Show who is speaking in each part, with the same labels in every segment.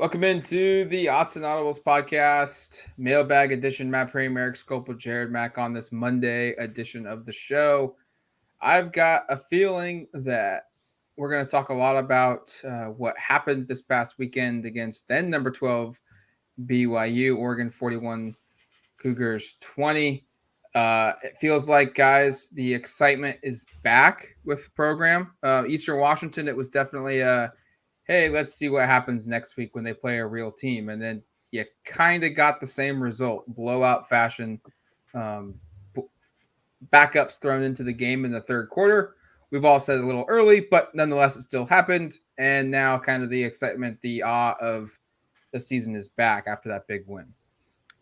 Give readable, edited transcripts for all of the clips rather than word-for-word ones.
Speaker 1: Welcome into the Autzen Audibles podcast, mailbag edition. Matt Prehm, Erik Skopil, Jared Mack on this Monday edition of the show. I've got a feeling that we're going to talk a lot about what happened this past weekend against then number 12 BYU, Oregon 41, Cougars 20. It feels like, guys, the excitement is back with the program. Eastern Washington, it was definitely a hey, let's see what happens next week when they play a real team. And then you kind of got the same result, blowout fashion, backups thrown into the game in the third quarter. We've all said a little early, but nonetheless, it still happened. And now kind of the excitement, the awe of the season is back after that big win.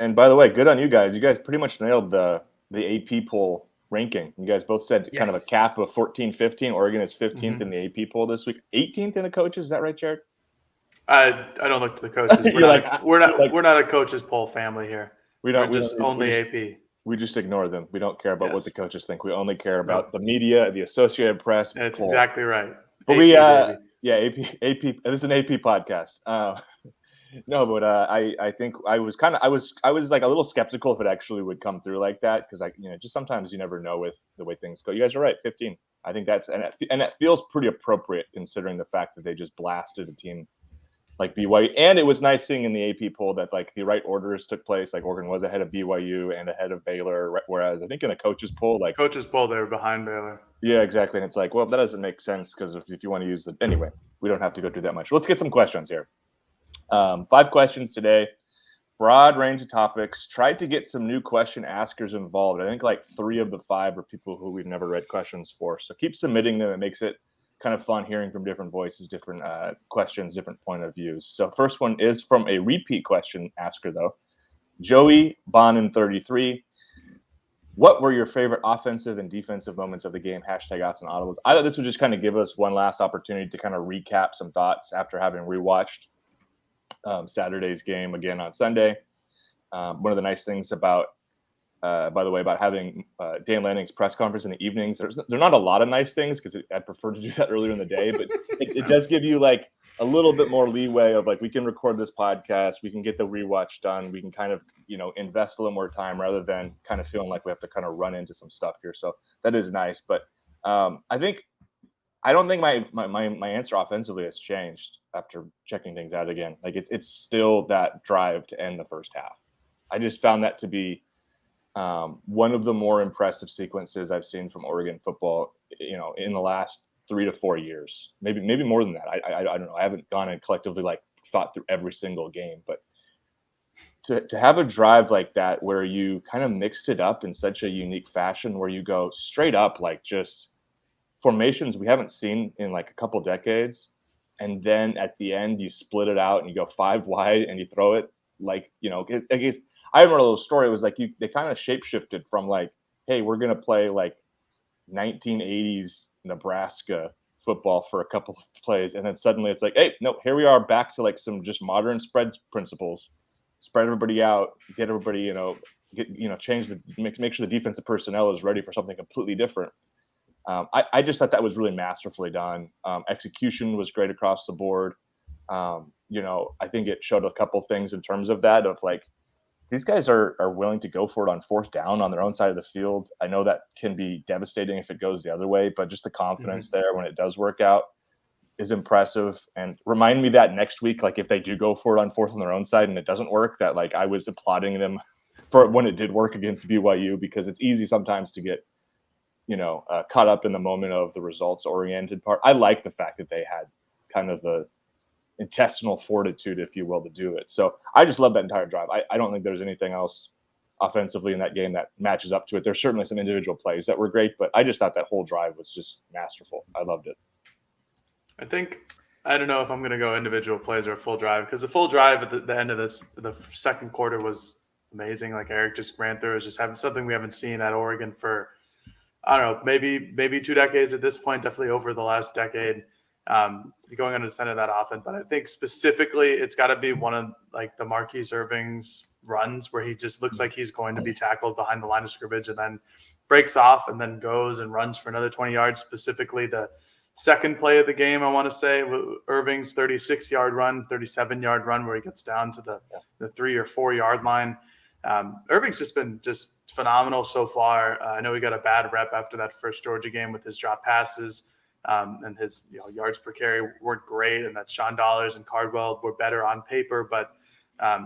Speaker 2: And by the way, good on you guys. You guys pretty much nailed the AP poll ranking. You guys both said kind of a cap of 14, 15. Oregon is 15th in the AP poll this week. 18th in the coaches. Is that right, Jared?
Speaker 3: I don't look to the coaches. We're not a coaches poll family here. We're only AP.
Speaker 2: We just ignore them. We don't care about what the coaches think. We only care about the media, the Associated Press.
Speaker 3: That's exactly right.
Speaker 2: But AP, AP. This is an AP podcast. No, but I think I was like a little skeptical if it actually would come through like that because just sometimes you never know with the way things go. You guys are right, 15. I think and it feels pretty appropriate considering the fact that they just blasted a team like BYU, and it was nice seeing in the AP poll that like the right orders took place. Like Oregon was ahead of BYU and ahead of Baylor, whereas I think in the coaches poll, they
Speaker 3: were behind Baylor.
Speaker 2: Yeah, exactly. And it's like, well, that doesn't make sense because if you want to use it anyway, we don't have to go through that much. Let's get some questions here. 5 questions today, broad range of topics. Tried to get some new question askers involved. I think like 3 of the 5 are people who we've never read questions for. So keep submitting them. It makes it kind of fun hearing from different voices, different questions, different point of views. So first one is from a repeat question asker, though. Joey Bonin 33. What were your favorite offensive and defensive moments of the game? #Autzen Audibles. I thought this would just kind of give us one last opportunity to kind of recap some thoughts after having rewatched Saturday's game again on Sunday. One of the nice things about, by the way, about having Dan Lanning's press conference in the evenings, there are not a lot of nice things because I'd prefer to do that earlier in the day, but it does give you like a little bit more leeway of like, we can record this podcast, we can get the rewatch done, we can kind of, invest a little more time rather than kind of feeling like we have to kind of run into some stuff here. So that is nice. But I don't think my answer offensively has changed after checking things out again. Like it's still that drive to end the first half. I just found that to be one of the more impressive sequences I've seen from Oregon football, in the last 3 to 4 years, maybe more than that. I don't know. I haven't gone and collectively like thought through every single game, but to have a drive like that where you kind of mixed it up in such a unique fashion, where you go straight up like just formations we haven't seen in like a couple decades, and then at the end you split it out and you go 5 wide and you throw it like I guess I remember a little story. It was like they kind of shapeshifted from like, hey, we're gonna play like 1980s Nebraska football for a couple of plays, and then suddenly it's like, hey, no, here we are back to like some just modern spread principles. Spread everybody out, get everybody, change make sure the defensive personnel is ready for something completely different. I just thought that was really masterfully done. Execution was great across the board. I think it showed a couple things in terms of that, of like, these guys are willing to go for it on 4th down on their own side of the field. I know that can be devastating if it goes the other way, but just the confidence there when it does work out is impressive. And remind me that next week, like if they do go for it on 4th on their own side and it doesn't work, that like I was applauding them for when it did work against BYU, because it's easy sometimes to get caught up in the moment of the results-oriented part. I like the fact that they had kind of the intestinal fortitude, if you will, to do it. So I just love that entire drive. I don't think there's anything else offensively in that game that matches up to it. There's certainly some individual plays that were great, but I just thought that whole drive was just masterful. I loved it.
Speaker 3: I don't know if I'm going to go individual plays or a full drive, because the full drive at the end of the second quarter was amazing. Like Erik just ran through, is just having something we haven't seen at Oregon for, I don't know, maybe 2 decades at this point, definitely over the last decade, going under the center of that offense. But I think specifically it's got to be one of like the Marquise Irving's runs where he just looks like he's going to be tackled behind the line of scrimmage and then breaks off and then goes and runs for another 20 yards, specifically the second play of the game, I want to say, Irving's 36-yard run, 37-yard run where he gets down to the 3 or 4 yard line. Irving's just been phenomenal so far. I know he got a bad rep after that first Georgia game with his drop passes, and his yards per carry weren't great, and that Sean Dollars and Cardwell were better on paper, but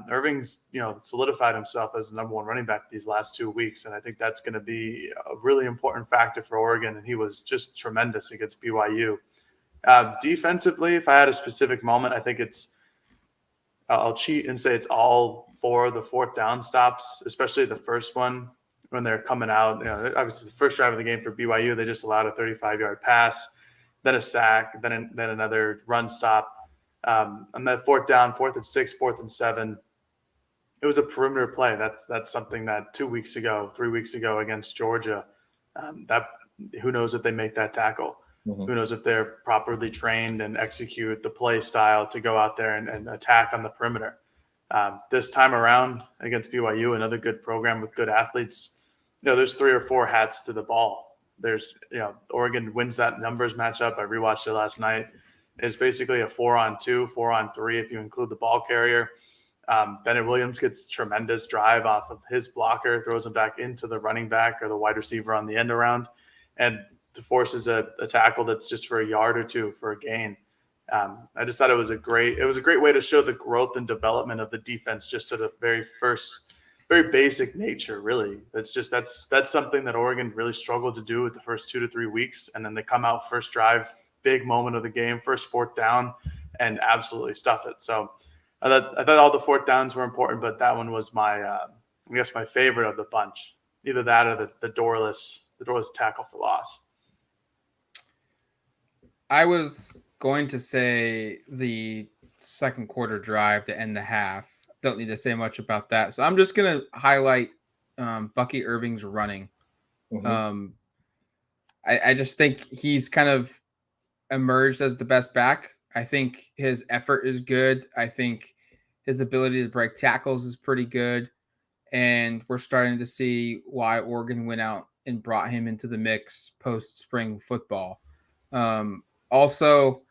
Speaker 3: Irving's solidified himself as the number one running back these last 2 weeks, and I think that's going to be a really important factor for Oregon. And he was just tremendous against BYU. Defensively, if I had a specific moment, I think I'll cheat and say it's all 4 of the fourth down stops, especially the first one when they're coming out. Obviously the first drive of the game for BYU, they just allowed a 35-yard pass, then a sack, then another run stop. On that fourth down, 4th and 6, 4th and 7, it was a perimeter play. That's something that 3 weeks ago against Georgia, that who knows if they make that tackle. Mm-hmm. Who knows if they're properly trained and execute the play style to go out there and attack on the perimeter. This time around against BYU, another good program with good athletes, there's 3 or 4 hats to the ball. There's, Oregon wins that numbers matchup. I rewatched it last night. It's basically a 4-on-2, 4-on-3 if you include the ball carrier. Bennett Williams gets tremendous drive off of his blocker, throws him back into the running back or the wide receiver on the end around, and forces a tackle that's just for a yard or 2 for a gain. I just thought it was a great way to show the growth and development of the defense, just to the very basic nature, really. That's something that Oregon really struggled to do with the first 2 to 3 weeks. And then they come out first drive, big moment of the game, first fourth down, and absolutely stuff it. So I thought all the fourth downs were important, but that one was my favorite of the bunch. Either that or the doorless tackle for loss.
Speaker 1: I was going to say the second quarter drive to end the half. Don't need to say much about that. So I'm just going to highlight Bucky Irving's running. Mm-hmm. I just think he's kind of emerged as the best back. I think his effort is good. I think his ability to break tackles is pretty good. And we're starting to see why Oregon went out and brought him into the mix post-spring football. Also,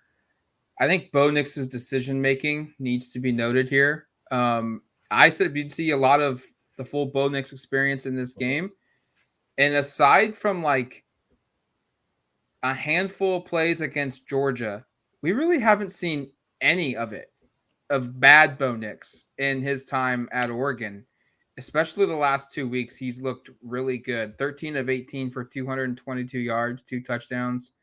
Speaker 1: I think Bo Nix's decision-making needs to be noted here. I said you'd see a lot of the full Bo Nix experience in this game. And aside from like a handful of plays against Georgia, we really haven't seen any of bad Bo Nix in his time at Oregon. Especially the last 2 weeks, he's looked really good. 13 of 18 for 222 yards, 2 touchdowns.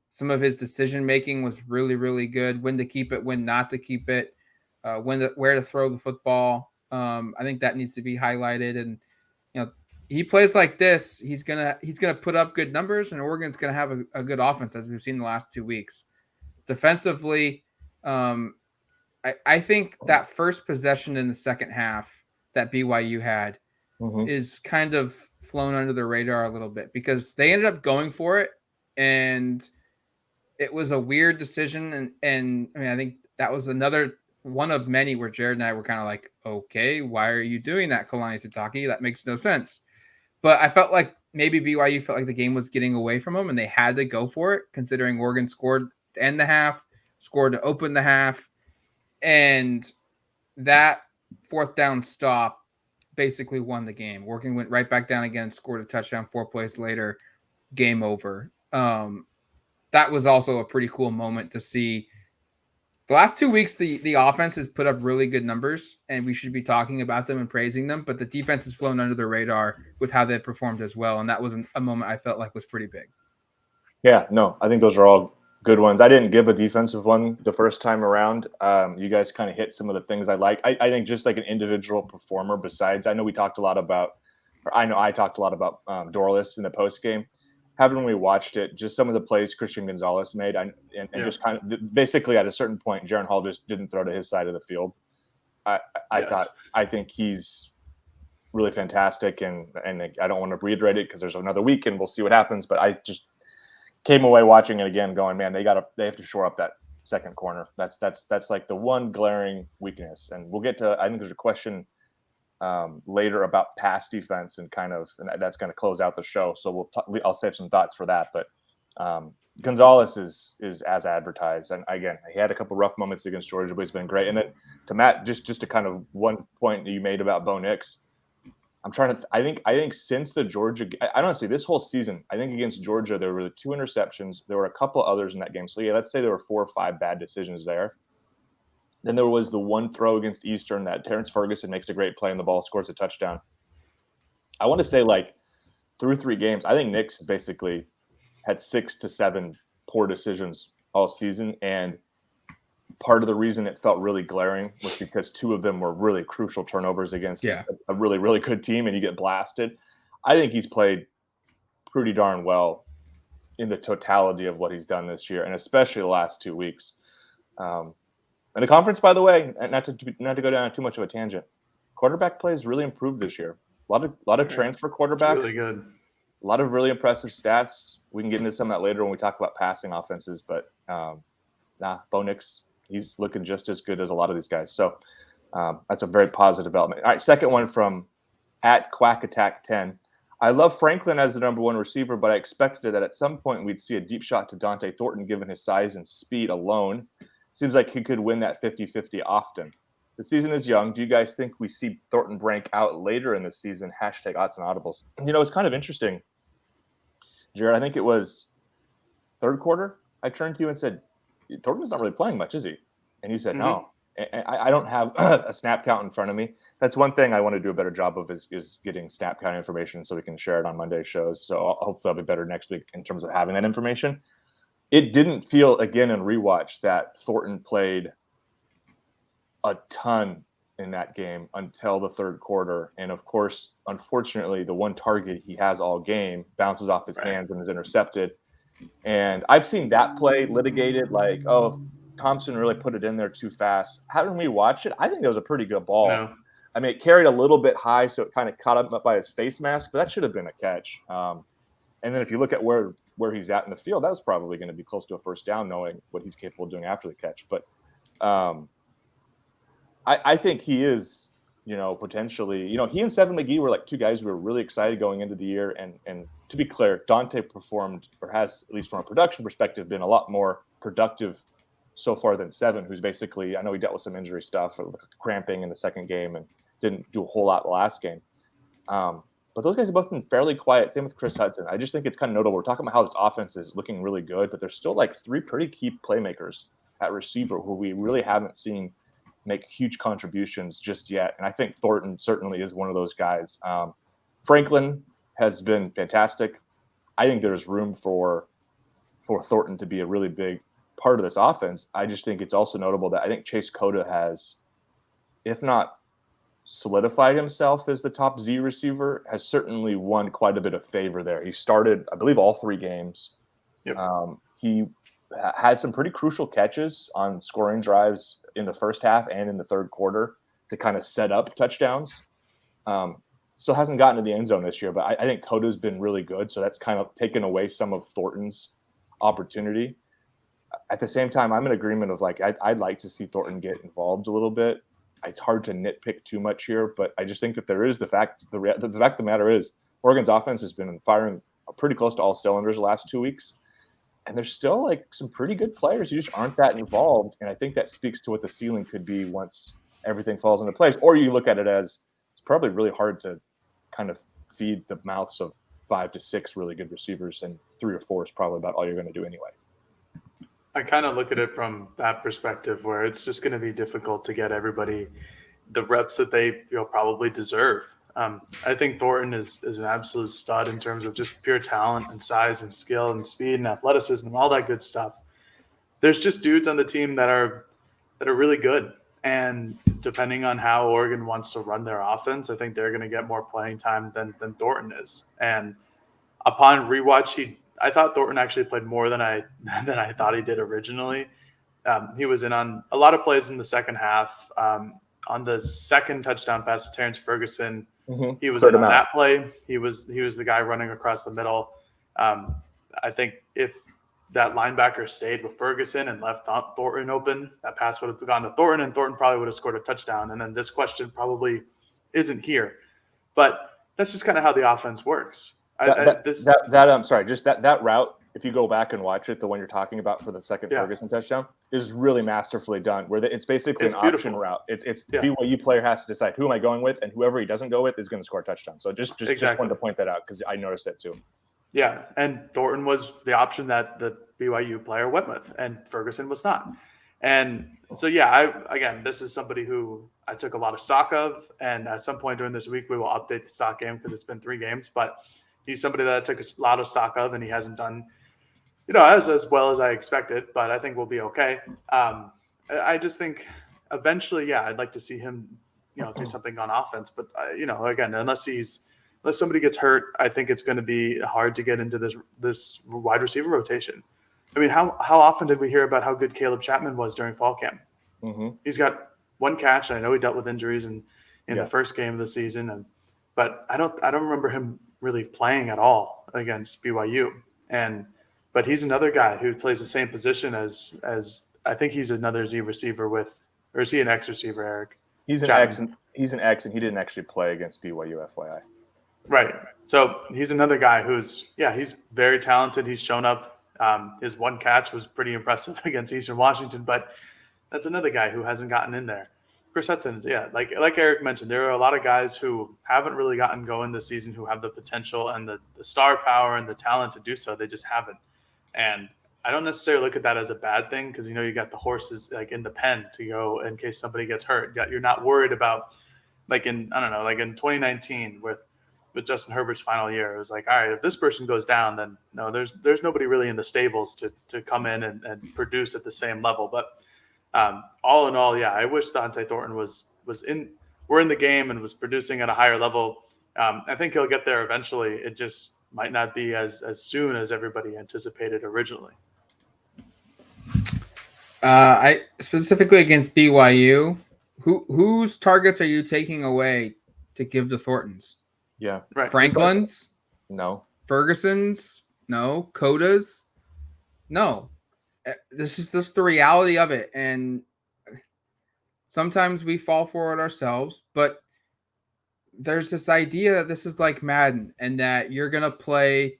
Speaker 1: Some of his decision-making was really, really good. When to keep it, when not to keep it, where to throw the football. I think that needs to be highlighted. And, he plays like this, he's gonna put up good numbers, and Oregon's gonna have a good offense, as we've seen the last 2 weeks. Defensively, I think that first possession in the second half that BYU had is kind of flown under the radar a little bit, because they ended up going for it, and it was a weird decision. And I mean, I think that was another one of many where Jared and I were kind of like, okay, why are you doing that, Kalani Sitake? That makes no sense. But I felt like maybe BYU felt like the game was getting away from them, and they had to go for it, considering Oregon scored to end the half, scored to open the half. And that fourth down stop basically won the game. Oregon went right back down again, scored a touchdown 4 plays later, game over. That was also a pretty cool moment to see. The last 2 weeks, the offense has put up really good numbers, and we should be talking about them and praising them, but the defense has flown under the radar with how they performed as well, and that was a moment I felt like was pretty big.
Speaker 2: Yeah, no, I think those are all good ones. I didn't give a defensive one the first time around. You guys kind of hit some of the things I like. I think just like an individual performer besides, I know I talked a lot about Dorless in the post game. Having we watched it, just some of the plays Christian Gonzalez made, just kind of basically at a certain point, Jaron Hall just didn't throw to his side of the field. I think he's really fantastic, and I don't want to reiterate it because there's another week and we'll see what happens. But I just came away watching it again, going, man, they have to shore up that second corner. That's like the one glaring weakness, and we'll get to. I think there's a question later about pass defense and that's going to close out the show. So I'll save some thoughts for that. But Gonzalez is as advertised, and again, he had a couple rough moments against Georgia, but he's been great. And then to Matt, just to kind of one point that you made about Bo Nix, I think since the Georgia, I don't see this whole season. I think against Georgia there were the 2 interceptions. There were a couple others in that game. So yeah, let's say there were 4 or 5 bad decisions there. Then there was the one throw against Eastern that Terrence Ferguson makes a great play and the ball scores a touchdown. I want to say like through 3 games, I think Nix basically had 6 to 7 poor decisions all season. And part of the reason it felt really glaring was because 2 of them were really crucial turnovers against a really, really good team and you get blasted. I think he's played pretty darn well in the totality of what he's done this year, and especially the last 2 weeks. And the conference, by the way, not to go down too much of a tangent, quarterback play has really improved this year. A lot of transfer quarterbacks.
Speaker 3: It's really good.
Speaker 2: A lot of really impressive stats. We can get into some of that later when we talk about passing offenses, but Bo Nix, he's looking just as good as a lot of these guys. So that's a very positive development. All right, second one from @QuackAttack10. I love Franklin as the number 1 receiver, but I expected that at some point we'd see a deep shot to Dante Thornton given his size and speed alone. Seems like he could win that 50-50 often. The season is young. Do you guys think we see Thornton break out later in the season? #Autzen Audibles. It's kind of interesting, Jared. I think it was third quarter. I turned to you and said, Thornton's not really playing much, is he? And you said, no. And I don't have a snap count in front of me. That's one thing I want to do a better job of is getting snap count information so we can share it on Monday shows. So hopefully I'll be better next week in terms of having that information. It didn't feel, again, in rewatch that Thornton played a ton in that game until the third quarter. And, of course, unfortunately, the one target he has all game bounces off his hands and is intercepted. And I've seen that play litigated like, oh, Thompson really put it in there too fast. Having we watch it, I think it was a pretty good ball. No. I mean, it carried a little bit high, so it kind of caught up by his face mask, but that should have been a catch. And then if you look at where he's at in the field, that was probably going to be close to a first down, knowing what he's capable of doing after the catch. But I think he is, potentially, he and Seven McGee were like 2 guys who were really excited going into the year. And to be clear, Dante performed, or has, at least from a production perspective, been a lot more productive so far than Seven, who's basically, I know he dealt with some injury stuff, cramping in the second game and didn't do a whole lot the last game. But those guys have both been fairly quiet. Same with Chris Hudson. I just think it's kind of notable. We're talking about how this offense is looking really good, but there's still like 3 pretty key playmakers at receiver who we really haven't seen make huge contributions just yet. And I think Thornton certainly is one of those guys. Franklin has been fantastic. I think there's room for Thornton to be a really big part of this offense. I just think it's also notable that I think Chase Cota has, if not solidified himself as the top Z receiver, has certainly won quite a bit of favor there. He started, I believe, all 3 games.
Speaker 3: Yep.
Speaker 2: He had some pretty crucial catches on scoring drives in the first half and in the third quarter to kind of set up touchdowns. Still hasn't gotten to the end zone this year, but I think Coda's been really good. So that's kind of taken away some of Thornton's opportunity. At the same time, I'm in agreement of like, I'd like to see Thornton get involved a little bit. It's hard to nitpick too much here, but I just think that there is the fact of the matter is Oregon's offense has been firing pretty close to all cylinders the last 2 weeks. And there's still like some pretty good players who just aren't that involved. And I think that speaks to what the ceiling could be once everything falls into place. Or you look at it as it's probably really hard to kind of feed the mouths of 5 to 6 really good receivers, and 3 or 4 is probably about all you're going to do anyway.
Speaker 3: I kind of look at it from that perspective where it's just going to be difficult to get everybody the reps that they probably deserve. I think Thornton is an absolute stud in terms of just pure talent and size and skill and speed and athleticism and all that good stuff. There's just dudes on the team that are really good. And depending on how Oregon wants to run their offense, I think they're going to get more playing time than Thornton is. And upon rewatch, I thought Thornton actually played more than I thought he did originally. He was in on a lot of plays in the second half. On the second touchdown pass to Terrence Ferguson, he was in on that play. He was the guy running across the middle. I think if that linebacker stayed with Ferguson and left Thornton open, that pass would have gone to Thornton, and Thornton probably would have scored a touchdown. And then this question probably isn't here. But that's just kind of how the offense works.
Speaker 2: That route if you go back and watch it, the one you're talking about for the second
Speaker 3: Yeah.
Speaker 2: Ferguson touchdown is really masterfully done. Where it's basically an
Speaker 3: beautiful.
Speaker 2: option route. It's
Speaker 3: Yeah.
Speaker 2: BYU player has to decide who am I going with, and whoever he doesn't go with is going to score a touchdown. So just wanted to point that out because I noticed that too.
Speaker 3: Yeah, and Thornton was the option that the BYU player went with, and Ferguson was not. And so, again, this is somebody who I took a lot of stock of, and at some point during this week, we will update the stock game because it's been 3 games. But he's somebody that I took a lot of stock of, and he hasn't done, as well as I expected. But I think we'll be okay. I just think eventually, I'd like to see him, do something on offense. But again, unless somebody gets hurt, I think it's going to be hard to get into this wide receiver rotation. I mean, how often did we hear about how good Caleb Chapman was during fall camp?
Speaker 2: Mm-hmm.
Speaker 3: He's got 1 catch. And I know he dealt with injuries in the first game of the season, but I don't remember him really playing at all against BYU. But he's another guy who plays the same position as I think he's another Z receiver or is he an X receiver, Erik?
Speaker 2: He's an X, and he didn't actually play against BYU, FYI.
Speaker 3: Right. So he's another guy who's he's very talented. He's shown up. His 1 catch was pretty impressive against Eastern Washington, but that's another guy who hasn't gotten in there. Chris Hudson, like Erik mentioned, there are a lot of guys who haven't really gotten going this season who have the potential and the star power and the talent to do so. They just haven't. And I don't necessarily look at that as a bad thing because, you got the horses like in the pen to go in case somebody gets hurt. You're not worried about like in 2019 with Justin Herbert's final year. It was like, all right, if this person goes down, then no, there's nobody really in the stables to come in and produce at the same level. But all in all, I wish Dante Thornton were in the game and was producing at a higher level. I think he'll get there eventually. It just might not be as soon as everybody anticipated originally.
Speaker 1: I specifically against BYU, whose targets are you taking away to give to Thornton's?
Speaker 2: Yeah.
Speaker 3: Right.
Speaker 1: Franklin's?
Speaker 2: No.
Speaker 1: Ferguson's? No. Coda's? No. This is the reality of it. And sometimes we fall for it ourselves, but there's this idea that this is like Madden and that you're going to play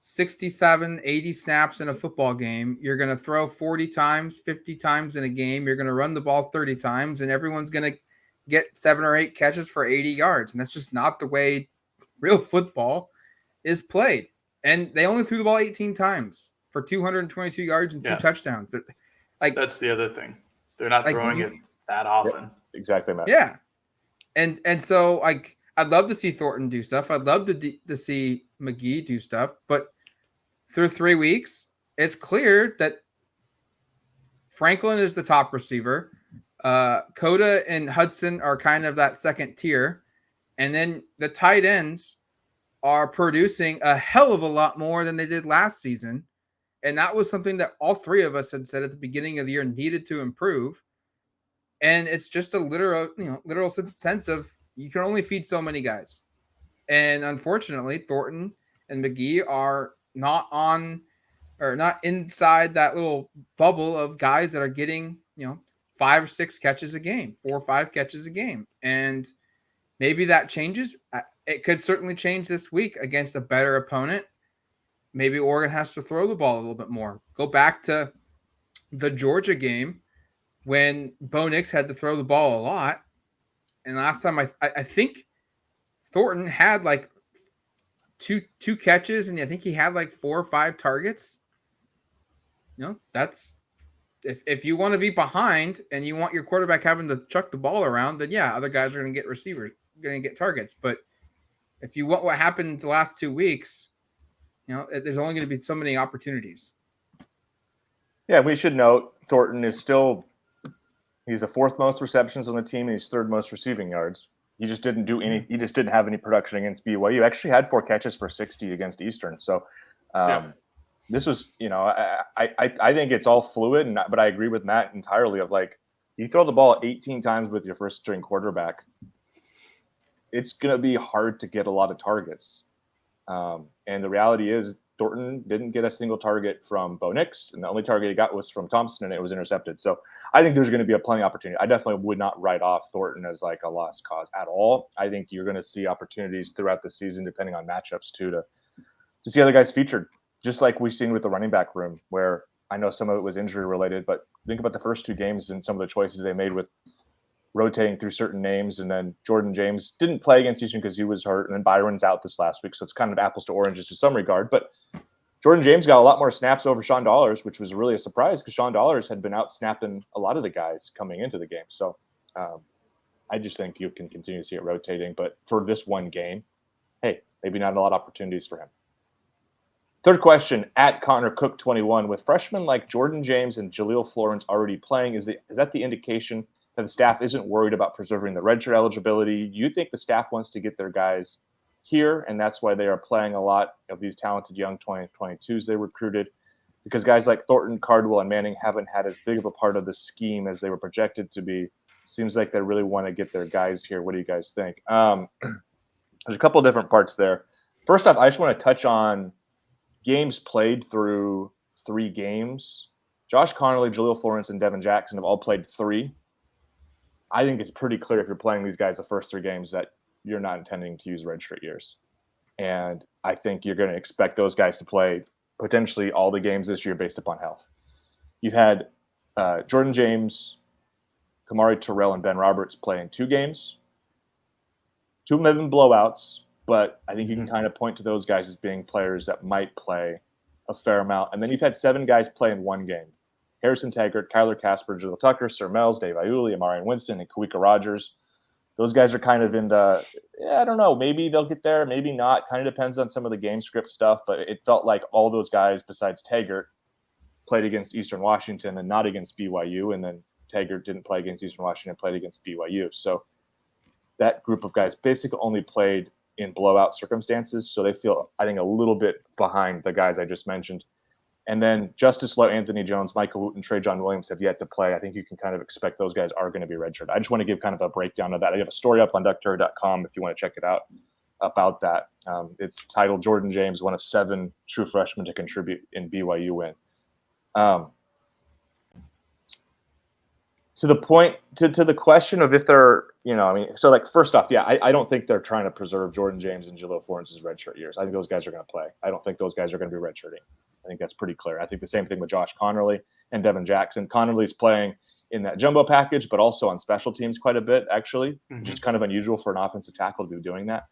Speaker 1: 67, 80 snaps in a football game. You're going to throw 40 times, 50 times in a game. You're going to run the ball 30 times, and everyone's going to get 7 or 8 catches for 80 yards. And that's just not the way real football is played. And they only threw the ball 18 times for 222 yards and 2 touchdowns. Like,
Speaker 3: that's the other thing. They're not throwing it that often.
Speaker 2: Yeah, exactly, Matt.
Speaker 1: Yeah. And so I'd love to see Thornton do stuff. I'd love to see McGee do stuff. But through 3 weeks, it's clear that Franklin is the top receiver. Coda and Hudson are kind of that second tier. And then the tight ends are producing a hell of a lot more than they did last season. And that was something that all 3 of us had said at the beginning of the year needed to improve. And it's just a literal sense of you can only feed so many guys. And unfortunately, Thornton and McGee are not inside that little bubble of guys that are getting, 5 or 6 catches a game, 4 or 5 catches a game. And maybe that changes. It could certainly change this week against a better opponent. Maybe Oregon has to throw the ball a little bit more. Go back to the Georgia game when Bo Nix had to throw the ball a lot. And last time I think Thornton had like two catches, and I think he had like 4 or 5 targets. That's if you want to be behind and you want your quarterback having to chuck the ball around, then other guys are going to get receivers, going to get targets. But if you want what happened the last 2 weeks, there's only going to be so many opportunities. Yeah,
Speaker 2: we should note Thornton is still he's the 4th most receptions on the team, and he's 3rd most receiving yards. He just didn't do any. He just didn't have any production against BYU. Actually, had 4 catches for 60 against Eastern. So, this was, I think it's all fluid, but I agree with Matt entirely. Of like, you throw the ball 18 times with your first string quarterback, it's gonna be hard to get a lot of targets. And the reality is, Thornton didn't get a single target from Bo Nix, and the only target he got was from Thompson, and it was intercepted. So I think there's going to be a plenty of opportunity. I definitely would not write off Thornton as like a lost cause at all. I think you're going to see opportunities throughout the season, depending on matchups too, to see other guys featured. just like we've seen with the running back room, where I know some of it was injury related, but think about the first 2 games and some of the choices they made with rotating through certain names. And then Jordan James didn't play against Houston because he was hurt, and then Byron's out this last week. So it's kind of apples to oranges to some regard. But Jordan James got a lot more snaps over Sean Dollars, which was really a surprise because Sean Dollars had been out snapping a lot of the guys coming into the game. So I just think you can continue to see it rotating. But for this one game, hey, maybe not a lot of opportunities for him. Third question, at Connor Cook 21, with freshmen like Jordan James and Jaleel Florence already playing, is that the indication that the staff isn't worried about preserving the redshirt eligibility? Do you think the staff wants to get their guys here, and that's why they are playing a lot of these talented young 2022s they recruited? Because guys like Thornton, Cardwell, and Manning haven't had as big of a part of the scheme as they were projected to be. Seems like they really want to get their guys here. What do you guys think? There's a couple of different parts there. First off, I just want to touch on games played through 3 games. Josh Connolly, Jaleel Florence, and Devin Jackson have all played 3. I think it's pretty clear if you're playing these guys the first 3 games that you're not intending to use redshirt years. And I think you're going to expect those guys to play potentially all the games this year based upon health. You had Jordan James, Kamari Terrell, and Ben Roberts playing 2 games. 2 of them have been blowouts, but I think you can kind of point to those guys as being players that might play a fair amount. And then you've had 7 guys play in 1 game. Harrison Taggart, Kyler Casper, Jaleel Tucker, Sir Mells, Dave Iuli, Amarian Winston, and Kawika Rogers. Those guys are kind of in the, I don't know, maybe they'll get there, maybe not. Kind of depends on some of the game script stuff, but it felt like all those guys besides Taggart played against Eastern Washington and not against BYU, and then Taggart didn't play against Eastern Washington, played against BYU. So that group of guys basically only played in blowout circumstances, so they feel, I think, a little bit behind the guys I just mentioned. And then Justice Lowe, Anthony Jones, Michael Wooten, Trajan Williams have yet to play. I think you can kind of expect those guys are going to be redshirted. I just want to give kind of a breakdown of that. I have a story up on duckterror.com if you want to check it out about that. It's titled Jordan James, one of 7 true freshmen to contribute in BYU win. To the point, to the question of if they're, so like first off, yeah, I don't think they're trying to preserve Jordan James and Jaleel Florence's redshirt years. I think those guys are going to play. I don't think those guys are going to be redshirting. I think that's pretty clear. I think the same thing with Josh Connerly and Devin Jackson. Connerly's playing in that jumbo package, but also on special teams quite a bit, actually, which is kind of unusual for an offensive tackle to be doing that.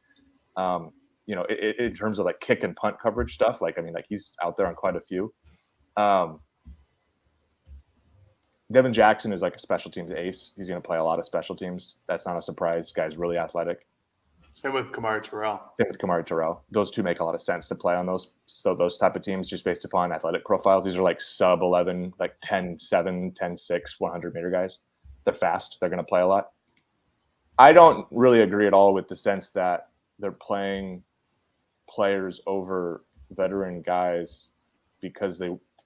Speaker 2: In terms of like kick and punt coverage stuff, he's out there on quite a few. Devin Jackson is like a special teams ace. He's going to play a lot of special teams. That's not a surprise. Guy's really athletic.
Speaker 3: Same with Kamari
Speaker 2: Terrell. Those 2 make a lot of sense to play on those type of teams just based upon athletic profiles. These are like sub 11, like 10-7, 10-6, 100-meter guys. They're fast. They're going to play a lot. I don't really agree at all with the sense that they're playing players over veteran guys because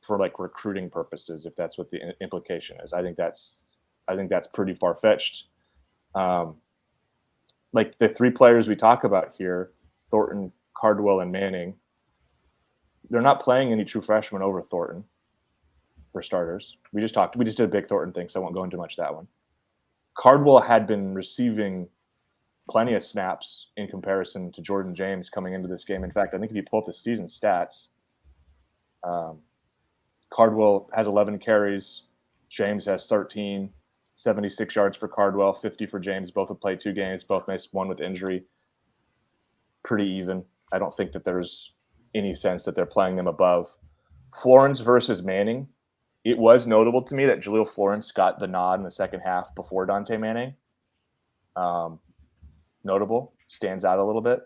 Speaker 2: for like recruiting purposes, if that's what the implication is. I think that's pretty far-fetched. Like the 3 players we talk about here, Thornton, Cardwell, and Manning, they're not playing any true freshmen over Thornton for starters. We just did a big Thornton thing, so I won't go into much that one. Cardwell had been receiving plenty of snaps in comparison to Jordan James coming into this game. In fact, I think if you pull up the season stats, Cardwell has 11 carries, James has 13. 76 yards for Cardwell, 50 for James. Both have played 2 games. Both missed 1 with injury. Pretty even. I don't think that there's any sense that they're playing them above. Florence versus Manning. It was notable to me that Jaleel Florence got the nod in the second half before Dante Manning. Notable. Stands out a little bit.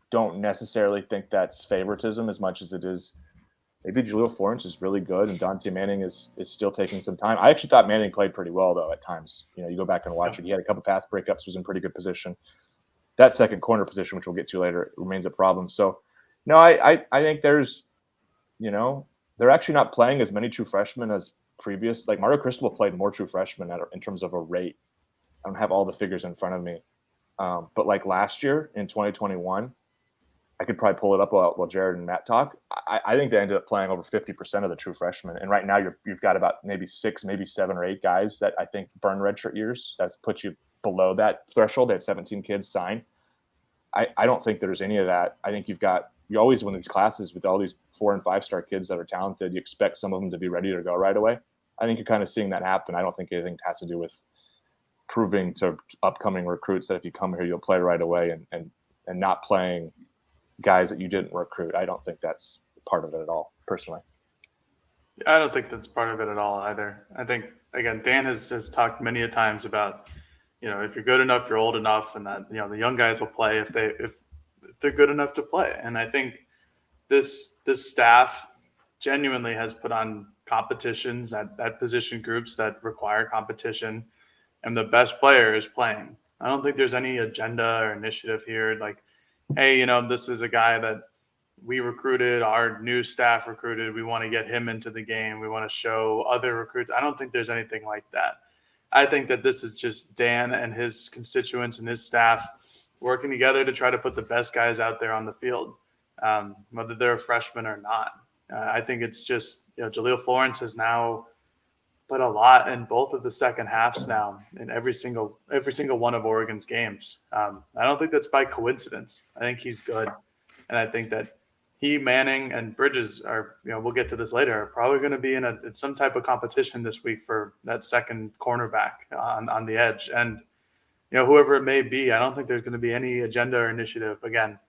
Speaker 2: Don't necessarily think that's favoritism as much as it is maybe Jaleel Florence is really good and Dante Manning is still taking some time. I actually thought Manning played pretty well, though, at times. You go back and watch it. He had a couple pass breakups, was in pretty good position. That second corner position, which we'll get to later, remains a problem. So, no, I think there's, they're actually not playing as many true freshmen as previous. Like Mario Cristobal played more true freshmen in terms of a rate. I don't have all the figures in front of me. But like last year in 2021, I could probably pull it up while Jared and Matt talk. I think they ended up playing over 50% of the true freshmen. And right now you've got about maybe 6, maybe 7 or 8 guys that I think burn redshirt years. That puts you below that threshold. They had 17 kids sign. I don't think there's any of that. I think you always win these classes with all these 4 and 5 star kids that are talented. You expect some of them to be ready to go right away. I think you're kind of seeing that happen. I don't think anything has to do with proving to upcoming recruits that if you come here, you'll play right away and not playing guys that you didn't recruit. I don't think that's part of it at all, personally.
Speaker 3: I don't think that's part of it at all either. I think, again, Dan has talked many a times about, if you're good enough, you're old enough, and that, the young guys will play if they're good enough to play. And I think this staff genuinely has put on competitions at position groups that require competition, and the best player is playing. I don't think there's any agenda or initiative here. Like, hey, this is a guy that we recruited, our new staff recruited. We want to get him into the game. We want to show other recruits. I don't think there's anything like that. I think that this is just Dan and his constituents and his staff working together to try to put the best guys out there on the field, whether they're a freshman or not. I think it's just, Jaleel Florence has now put a lot in both of the second halves now in every single one of Oregon's games. I don't think that's by coincidence. I think he's good. And I think that he, Manning, and Bridges are, we'll get to this later, are probably going to be in some type of competition this week for that second cornerback on the edge. And, whoever it may be, I don't think there's going to be any agenda or initiative, again,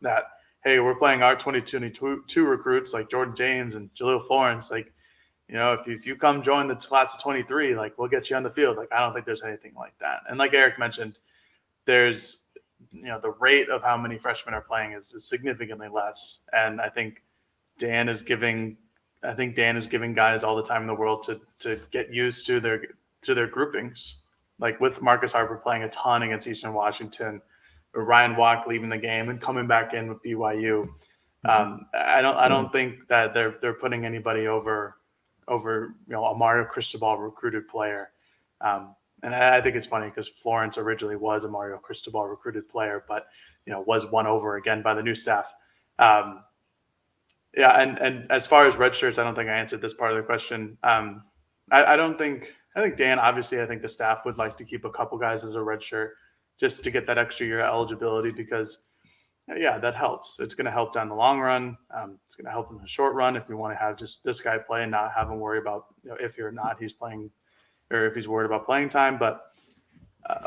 Speaker 3: that, hey, we're playing our 2022 recruits like Jordan James and Jaleel Florence. Like, if you come join the class of 23, like, we'll get you on the field. Like, I don't think there's anything like that. And like Erik mentioned, there's, the rate of how many freshmen are playing is significantly less. And I think Dan is giving guys all the time in the world to get used to their groupings. Like with Marcus Harper playing a ton against Eastern Washington, or Ryan Walk leaving the game and coming back in with BYU. I don't think that they're putting anybody over a Mario Cristobal recruited player. And I think it's funny because Florence originally was a Mario Cristobal recruited player, but was won over again by the new staff. And as far as red shirts, I don't think I answered this part of the question. I think Dan, obviously, I think the staff would like to keep a couple guys as a red shirt just to get that extra year eligibility because, that helps. It's going to help down the long run. It's going to help in the short run if we want to have just this guy play and not have him worry about if you're not he's playing or if he's worried about playing time. But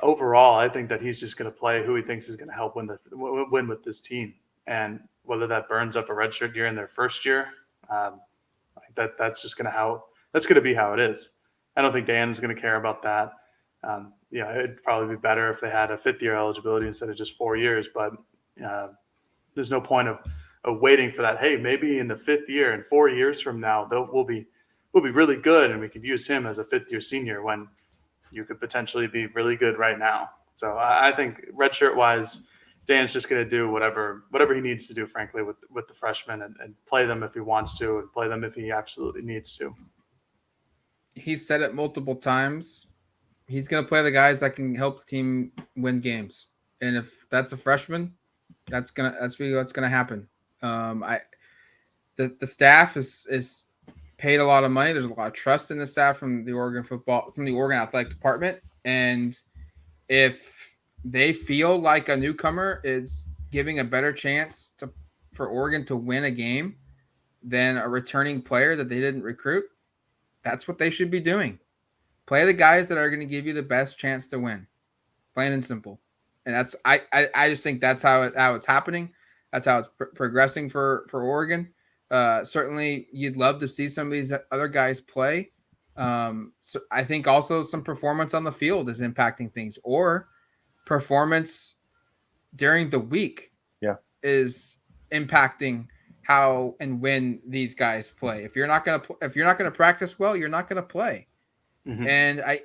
Speaker 3: overall, I think that he's just going to play who he thinks is going to help win with this team. And whether that burns up a redshirt year in their first year, that's just going to be how it is. I don't think Dan is going to care about that. It'd probably be better if they had a fifth year eligibility instead of just 4 years. But there's no point of waiting for that. Hey, maybe in the fifth year and 4 years from now, we'll be really good and we could use him as a fifth year senior when you could potentially be really good right now. So I think redshirt wise, Dan's just going to do whatever he needs to do, frankly, with the freshmen and play them if he wants to and play them if he absolutely needs to.
Speaker 1: He's said it multiple times. He's going to play the guys that can help the team win games. And if that's a freshman, that's really what's going to happen. The staff is paid a lot of money. There's a lot of trust in the staff from the Oregon athletic department. And if they feel like a newcomer is giving a better chance for Oregon to win a game than a returning player that they didn't recruit, that's what they should be doing. Play the guys that are going to give you the best chance to win. Plain and simple. And that's I just think that's how it's happening. That's how it's progressing for Oregon. Certainly, you'd love to see some of these other guys play. So I think also some performance on the field is impacting things, or performance during the week is impacting how and when these guys play. If you're not going to practice well, you're not going to play. Mm-hmm. And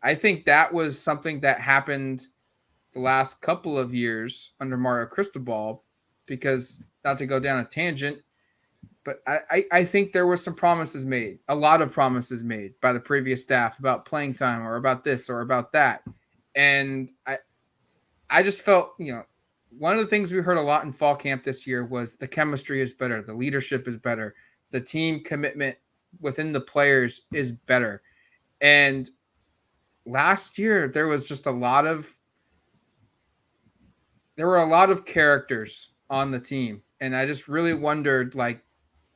Speaker 1: I think that was something that happened the last couple of years under Mario Cristobal, because not to go down a tangent, but I think there were some promises made, a lot of promises made by the previous staff about playing time or about this or about that. And I just felt, one of the things we heard a lot in fall camp this year was the chemistry is better. The leadership is better. The team commitment within the players is better. And last year there was just a lot of characters on the team. And I just really wondered, like,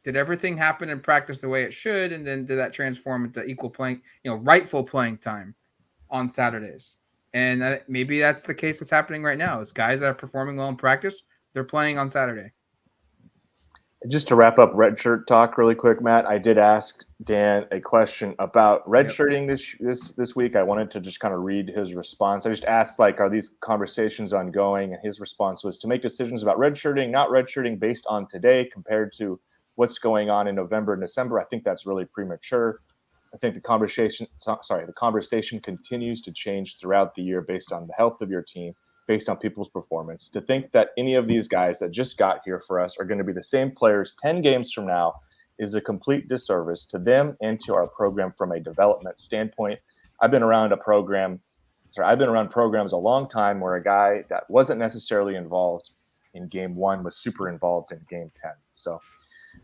Speaker 1: Did everything happen in practice the way it should? And then did that transform into equal playing, rightful playing time on Saturdays? And maybe that's the case. What's happening right now is guys that are performing well in practice, they're playing on Saturday.
Speaker 2: Just to wrap up redshirt talk really quick, Matt, I did ask Dan a question about redshirting this week. I wanted to just kind of read his response. I just asked, are these conversations ongoing? And his response was to make decisions about redshirting, not redshirting based on today compared to what's going on in November and December. I think that's really premature. I think the conversation continues to change throughout the year based on the health of your team, based on people's performance. To think that any of these guys that just got here for us are going to be the same players 10 games from now is a complete disservice to them and to our program from a development standpoint. I've been around programs a long time where a guy that wasn't necessarily involved in game 1 was super involved in game 10. So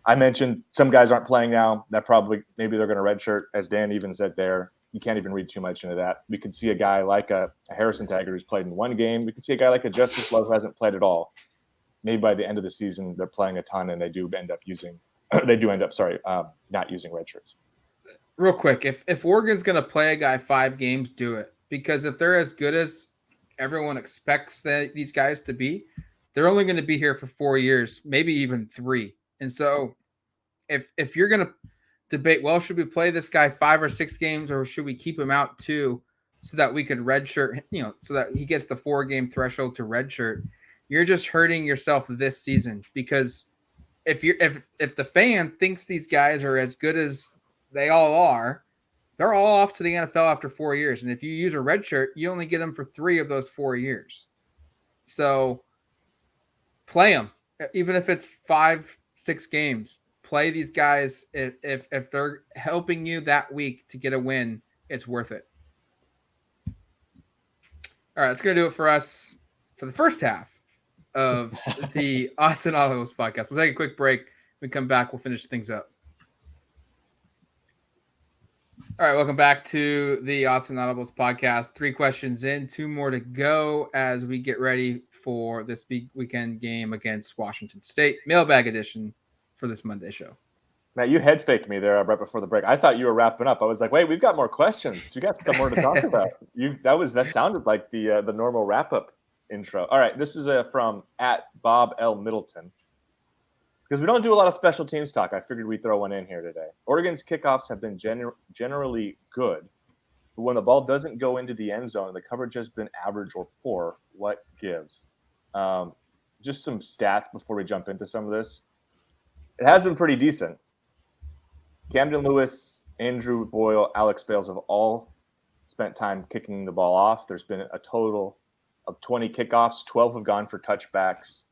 Speaker 2: I mentioned some guys aren't playing now. That maybe they're going to redshirt, as Dan even said there. You can't even read too much into that. We could see a guy like a Harrison Taggart who's played in one game. We could see a guy like a Justice Love who hasn't played at all. Maybe by the end of the season, they're playing a ton and they do end up not using red shirts.
Speaker 1: Real quick, if Oregon's going to play a guy 5 games, do it. Because if they're as good as everyone expects these guys to be, they're only going to be here for 4 years, maybe even 3. And so if you're going to debate, well, should we play this guy 5 or 6 games or should we keep him out 2 so that we could redshirt, so that he gets the 4-game threshold to redshirt, you're just hurting yourself this season. Because if the fan thinks these guys are as good as they all are, they're all off to the NFL after 4 years. And if you use a redshirt, you only get them for 3 of those 4 years. So play them, even if it's 5-6 games. Play these guys. If they're helping you that week to get a win, it's worth it. All right, that's going to do it for us for the first half of the Autzen Audibles podcast. We'll take a quick break. When we come back, we'll finish things up. All right, welcome back to the Autzen Audibles podcast. 3 questions in, 2 more to go as we get ready for this big weekend game against Washington State. Mailbag edition for this Monday show.
Speaker 2: Matt, you head faked me there right before the break. I thought you were wrapping up. I was like, wait, we've got more questions. You got some more to talk about. That sounded like the normal wrap-up intro. All right, this is from @BobLMiddleton. Because we don't do a lot of special teams talk, I figured we'd throw one in here today. Oregon's kickoffs have been generally good, but when the ball doesn't go into the end zone, the coverage has been average or poor. What gives? Just some stats before we jump into some of this. It has been pretty decent. Camden Lewis, Andrew Boyle, Alex Bales have all spent time kicking the ball off. There's been a total of 20 kickoffs. 12 have gone for touchbacks.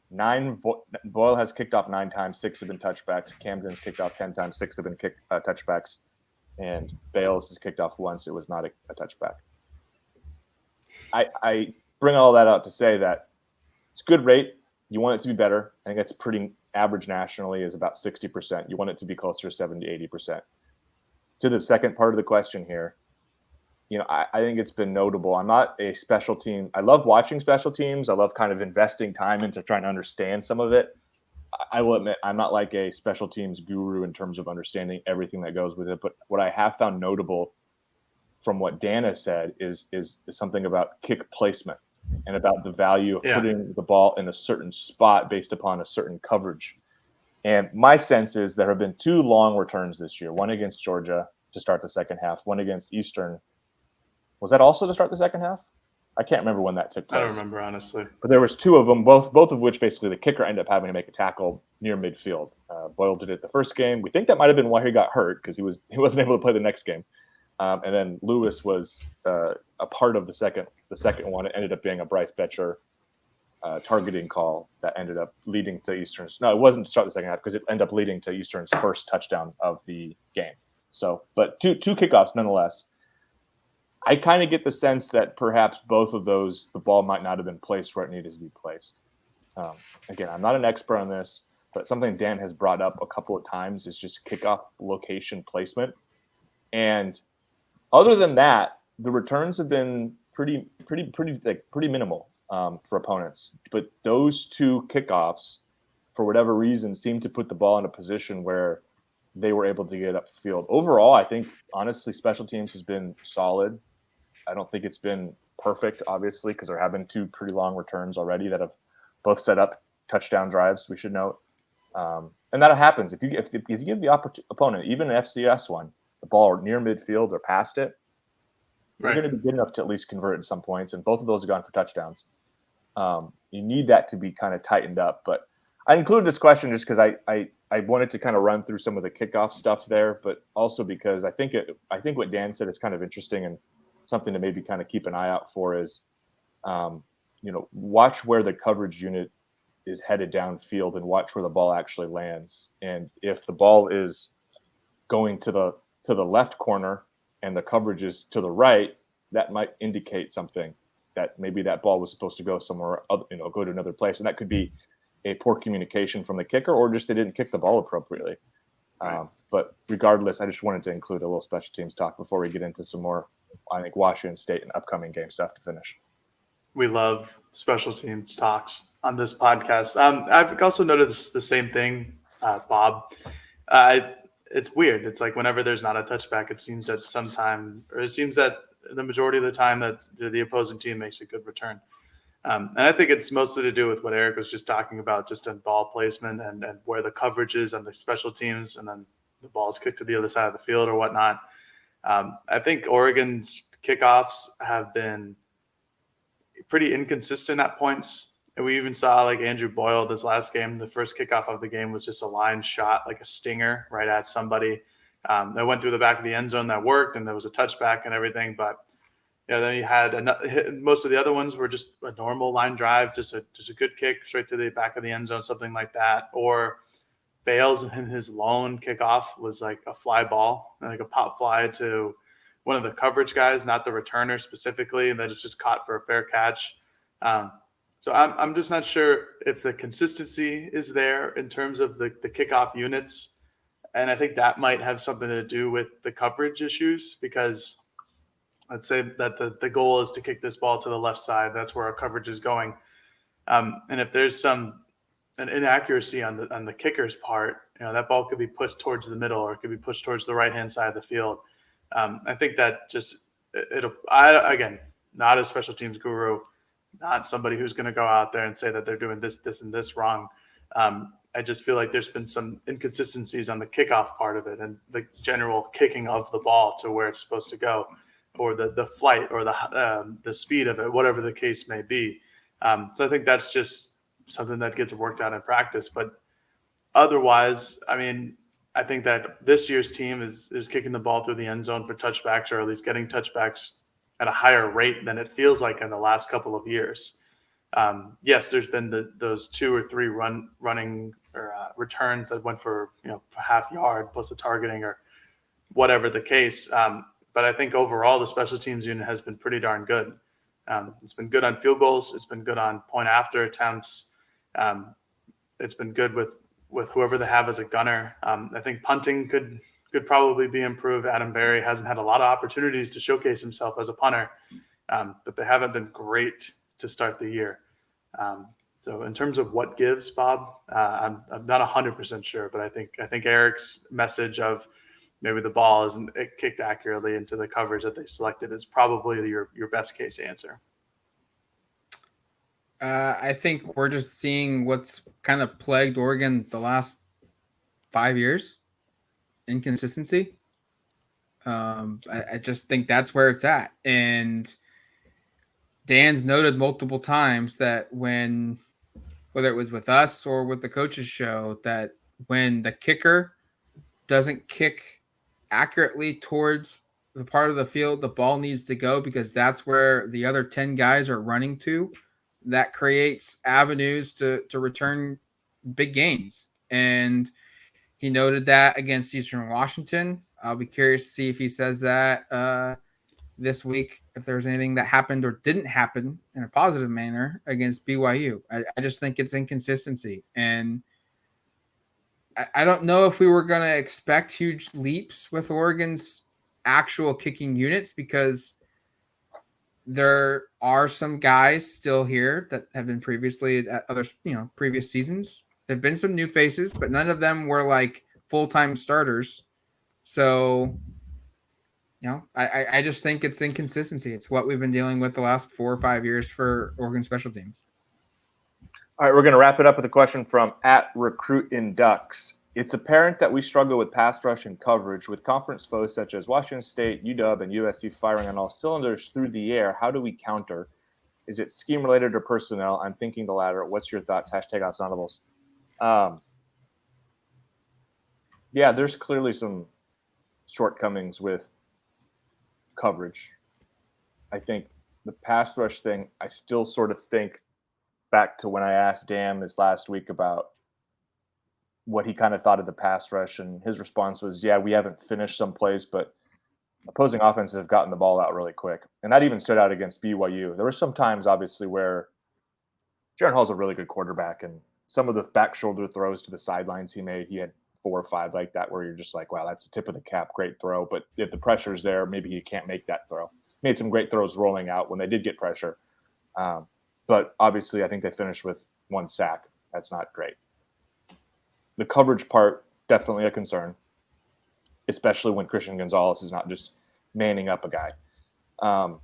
Speaker 2: Boyle has kicked off 9 times. 6 have been touchbacks. Camden's kicked off 10 times. 6 have been touchbacks. And Bales has kicked off once. It was not a touchback. I bring all that out to say that it's a good rate. You want it to be better. I think that's pretty average nationally is about 60%. You want it to be closer to 70, 80%. To the second part of the question here, I think it's been notable. I'm not a special team. I love watching special teams. I love kind of investing time into trying to understand some of it. I will admit I'm not like a special teams guru in terms of understanding everything that goes with it. But what I have found notable from what Dan has said is something about kick placement and about the value of putting the ball in a certain spot based upon a certain coverage. And my sense is there have been 2 long returns this year, one against Georgia to start the second half, one against Eastern. Was that also to start the second half? I can't remember when that took place.
Speaker 3: I don't remember, honestly.
Speaker 2: But there was 2 of them, both of which basically the kicker ended up having to make a tackle near midfield. Boyle did it the first game. We think that might have been why he got hurt because he wasn't able to play the next game. And then Lewis was a part of the second one. It ended up being a Bryce Betcher targeting call that ended up leading to Eastern's. No, it wasn't to start the second half because it ended up leading to Eastern's first touchdown of the game. So, but two kickoffs nonetheless. I kind of get the sense that perhaps both of those, the ball might not have been placed where it needed to be placed. Again, I'm not an expert on this, but something Dan has brought up a couple of times is just kickoff location placement. And other than that, the returns have been pretty minimal for opponents. But those 2 kickoffs for whatever reason, seemed to put the ball in a position where they were able to get up the field. Overall, I think, honestly, special teams has been solid. I don't think it's been perfect, obviously, because there have been 2 pretty long returns already that have both set up touchdown drives, we should note. And that happens. If you give the opponent, even an FCS one, the ball near midfield or past it, you're going to be good enough to at least convert at some points, and both of those have gone for touchdowns. You need that to be kind of tightened up. But I included this question just because I wanted to kind of run through some of the kickoff stuff there, but also because I think what Dan said is kind of interesting and something to maybe kind of keep an eye out for is, watch where the coverage unit is headed downfield and watch where the ball actually lands. And if the ball is going to the left corner and the coverage is to the right, that might indicate something, that maybe that ball was supposed to go somewhere, go to another place. And that could be a poor communication from the kicker, or just they didn't kick the ball appropriately. Right. But regardless, I just wanted to include a little special teams talk before we get into some more, I think, Washington State and upcoming game stuff to finish.
Speaker 3: We love special teams talks on this podcast. I've also noticed the same thing, Bob. It's weird. It's like whenever there's not a touchback, it seems that the majority of the time that the opposing team makes a good return. And I think it's mostly to do with what Erik was just talking about, just in ball placement and where the coverage is on the special teams, and then the ball's kicked to the other side of the field or whatnot. I think Oregon's kickoffs have been pretty inconsistent at points. And we even saw like Andrew Boyle this last game. The first kickoff of the game was just a line shot, like a stinger right at somebody. That went through the back of the end zone that worked, and there was a touchback and everything. But then you had most of the other ones were just a normal line drive, just a good kick straight to the back of the end zone, something like that. Or Bales in his lone kickoff was like a fly ball, like a pop fly to one of the coverage guys, not the returner specifically, and that is just caught for a fair catch. So I'm just not sure if the consistency is there in terms of the kickoff units. And I think that might have something to do with the coverage issues, because let's say that the goal is to kick this ball to the left side. That's where our coverage is going. And if there's an inaccuracy on the kicker's part, that ball could be pushed towards the middle, or it could be pushed towards the right-hand side of the field. I think that again, not a special teams guru, not somebody who's going to go out there and say that they're doing this, and this wrong. I just feel like there's been some inconsistencies on the kickoff part of it and the general kicking of the ball to where it's supposed to go, or the flight, or the speed of it, whatever the case may be. So I think that's just something that gets worked out in practice. But otherwise, I mean, I think that this year's team is kicking the ball through the end zone for touchbacks, or at least getting touchbacks at a higher rate than it feels like in the last couple of years. Yes, there's been those 2 or 3 running or returns that went for half yard plus a targeting or whatever the case. But I think overall the special teams unit has been pretty darn good. It's been good on field goals. It's been good on point after attempts. It's been good with whoever they have as a gunner. I think punting could probably be improved. Adam Berry hasn't had a lot of opportunities to showcase himself as a punter, but they haven't been great to start the year. So in terms of what gives, Bob, I'm not 100% sure, but I think Erik's message of maybe the ball isn't kicked accurately into the coverage that they selected is probably your best case answer.
Speaker 1: I think we're just seeing what's kind of plagued Oregon the last 5 years: inconsistency. I just think that's where it's at. And Dan's noted multiple times that whether it was with us or with the coaches show, that when the kicker doesn't kick accurately towards the part of the field the ball needs to go, because that's where the other 10 guys are running to, that creates avenues to return big gains. And he noted that against Eastern Washington. I'll be curious to see if he says that this week, if there's anything that happened or didn't happen in a positive manner against BYU. I just think it's inconsistency. And I don't know if we were going to expect huge leaps with Oregon's actual kicking units, because there are some guys still here that have been previously at other, previous seasons. There've been some new faces, but none of them were like full-time starters. So, I just think it's inconsistency. It's what we've been dealing with the last 4 or 5 years for Oregon special teams.
Speaker 2: All right, we're going to wrap it up with a question from @RecruitInDucks. It's apparent that we struggle with pass rush and coverage with conference foes such as Washington State, UW, and USC firing on all cylinders through the air. How do we counter? Is it scheme related or personnel? I'm thinking the latter. What's your thoughts? #Autzen Audibles. Yeah, there's clearly some shortcomings with coverage. I think the pass rush thing, I still sort of think back to when I asked Dan this last week about what he kind of thought of the pass rush, and his response was, yeah, we haven't finished some plays, but opposing offenses have gotten the ball out really quick. And that even stood out against BYU. There were some times, obviously, where Jaron Hall's a really good quarterback, and some of the back shoulder throws to the sidelines he made, he had 4 or 5 like that where you're just like, wow, that's the tip of the cap, great throw. But if the pressure's there, maybe he can't make that throw. Made some great throws rolling out when they did get pressure. But obviously, I think they finished with 1 sack. That's not great. The coverage part, definitely a concern, especially when Christian Gonzalez is not just manning up a guy. I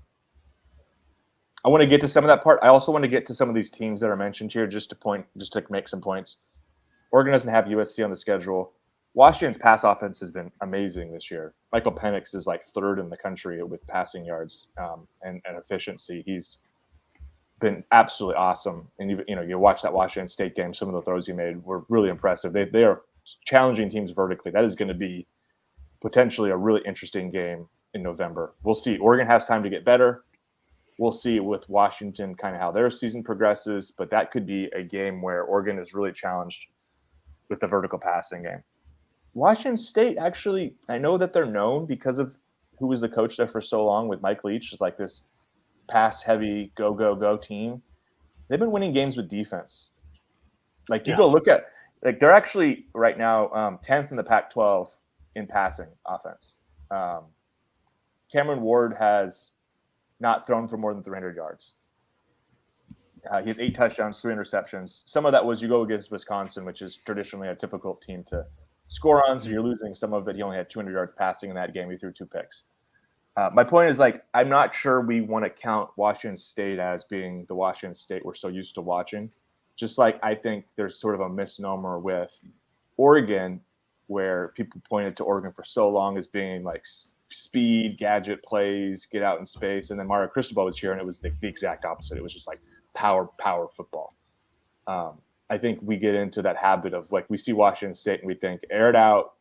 Speaker 2: want to get to some of that part. I also want to get to some of these teams that are mentioned here just to make some points. Oregon doesn't have USC on the schedule. Washington's pass offense has been amazing this year. Michael Penix is like 3rd in the country with passing yards and efficiency. He's been absolutely awesome. And you watch that Washington State game, some of the throws he made were really impressive. They are challenging teams vertically. That is going to be potentially a really interesting game in November. We'll see. Oregon has time to get better. We'll see with Washington kind of how their season progresses, but that could be a game where Oregon is really challenged with the vertical passing game. Washington State, actually, I know that they're known because of who was the coach there for so long with Mike Leach. It's like this pass-heavy, go team. They've been winning games with defense. Like, you go look at – like, they're actually right now 10th in the Pac-12 in passing offense. Cameron Ward has not thrown for more than 300 yards. He has 8 touchdowns, 3 interceptions. Some of that was you go against Wisconsin, which is traditionally a difficult team to score on, so you're losing some of it. He only had 200 yards passing in that game. He threw 2 picks. My point is, like, I'm not sure we want to count Washington State as being the Washington State we're so used to watching. Just like I think there's sort of a misnomer with Oregon where people pointed to Oregon for so long as being like speed, gadget plays, get out in space. And then Mario Cristobal was here, and it was the exact opposite. It was just like power football. I think we get into that habit of, like, we see Washington State and we think air it out.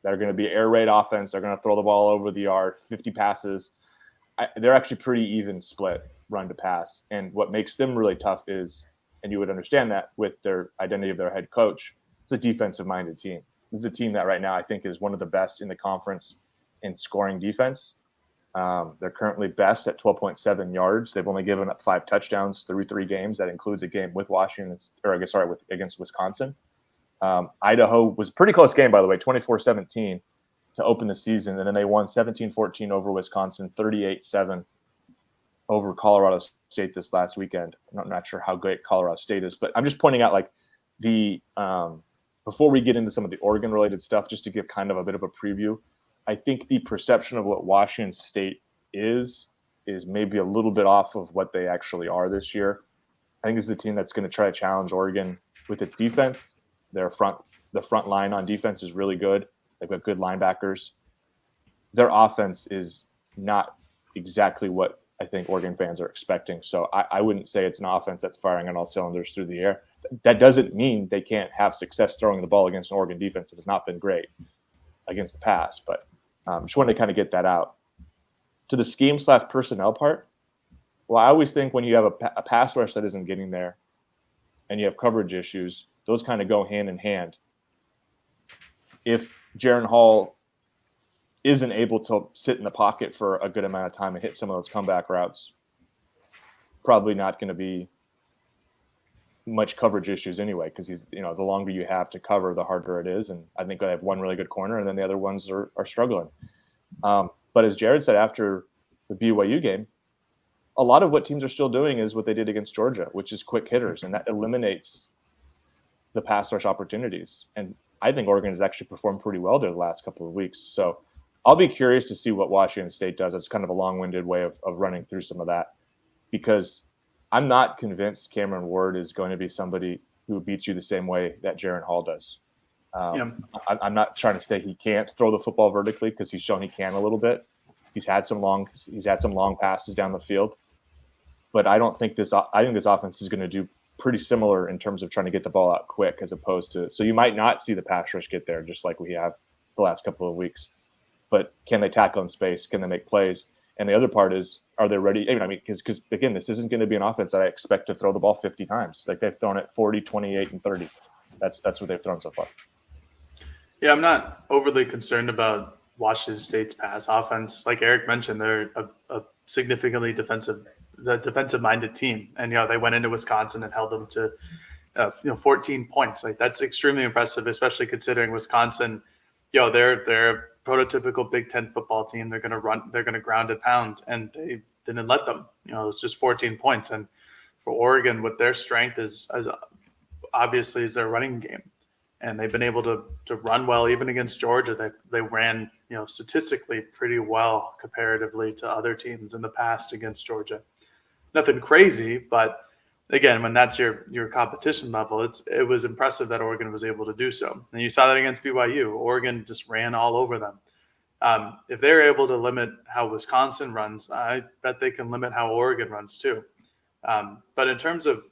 Speaker 2: They're going to be air raid offense. They're going to throw the ball over the yard, 50 passes. They're actually pretty even split run to pass. And what makes them really tough is, and you would understand that with their identity of their head coach, it's a defensive-minded team. This is a team that right now I think is one of the best in the conference in scoring defense. They're currently best at 12.7 yards. They've only given up 5 touchdowns through 3 games. That includes a game with against Wisconsin. Idaho was a pretty close game, by the way, 24-17 to open the season. And then they won 17-14 over Wisconsin, 38-7 over Colorado State this last weekend. I'm not sure how great Colorado State is, but I'm just pointing out, like, the before we get into some of the Oregon-related stuff, just to give kind of a bit of a preview, I think the perception of what Washington State is maybe a little bit off of what they actually are this year. I think this is a team that's going to try to challenge Oregon with its defense. The front line on defense is really good. They've got good linebackers. Their offense is not exactly what I think Oregon fans are expecting. So I wouldn't say it's an offense that's firing on all cylinders through the air. That doesn't mean they can't have success throwing the ball against an Oregon defense that has not been great against the pass. But just wanted to kind of get that out. To the scheme/personnel part, well, I always think when you have a pass rush that isn't getting there and you have coverage issues, those kind of go hand in hand. If Jaron Hall isn't able to sit in the pocket for a good amount of time and hit some of those comeback routes, probably not going to be much coverage issues anyway, because he's, the longer you have to cover, the harder it is. And I think I have one really good corner, and then the other ones are struggling. But as Jared said after the BYU game, a lot of what teams are still doing is what they did against Georgia, which is quick hitters, and that eliminates the pass rush opportunities. And I think Oregon has actually performed pretty well there the last couple of weeks. So I'll be curious to see what Washington State does. It's kind of a long-winded way of running through some of that, because I'm not convinced Cameron Ward is going to be somebody who beats you the same way that Jaren Hall does. I'm not trying to say he can't throw the football vertically, because he's shown he can a little bit. He's had some long passes down the field, but I think this offense is going to do pretty similar in terms of trying to get the ball out quick, as opposed to, so you might not see the pass rush get there just like we have the last couple of weeks, but can they tackle in space? Can they make plays? And the other part is, are they ready? I mean, because again, this isn't going to be an offense that I expect to throw the ball 50 times. Like, they've thrown it 40, 28, and 30. That's what they've thrown so far.
Speaker 3: Yeah, I'm not overly concerned about Washington State's pass offense. Like Erik mentioned, they're a significantly defensive-minded team, and they went into Wisconsin and held them to 14 points. Like, that's extremely impressive, especially considering Wisconsin. They're a prototypical Big Ten football team. They're going to run. They're going to ground and pound, and they didn't let them. It's just 14 points. And for Oregon, what their strength is obviously is their running game. And they've been able to run well, even against Georgia. They ran, statistically pretty well comparatively to other teams in the past against Georgia. Nothing crazy, but again, when that's your competition level, it was impressive that Oregon was able to do so. And you saw that against BYU. Oregon just ran all over them. If they're able to limit how Wisconsin runs, I bet they can limit how Oregon runs too. But in terms of,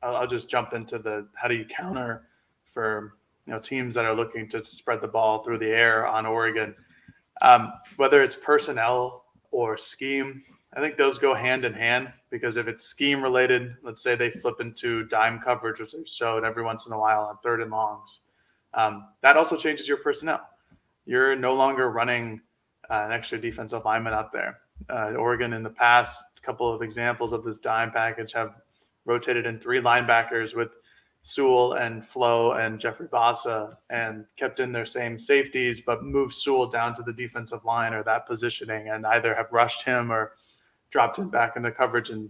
Speaker 3: I'll just jump into how do you counter for teams that are looking to spread the ball through the air on Oregon, whether it's personnel or scheme. I think those go hand in hand, because if it's scheme related, let's say they flip into dime coverage, which they've showed every once in a while on 3rd and longs, that also changes your personnel. You're no longer running an extra defensive lineman out there. Oregon in the past, a couple of examples of this dime package have rotated in 3 linebackers with Sewell and Flo and Jeffrey Bassa, and kept in their same safeties, but moved Sewell down to the defensive line or that positioning, and either have rushed him or dropped him back into coverage and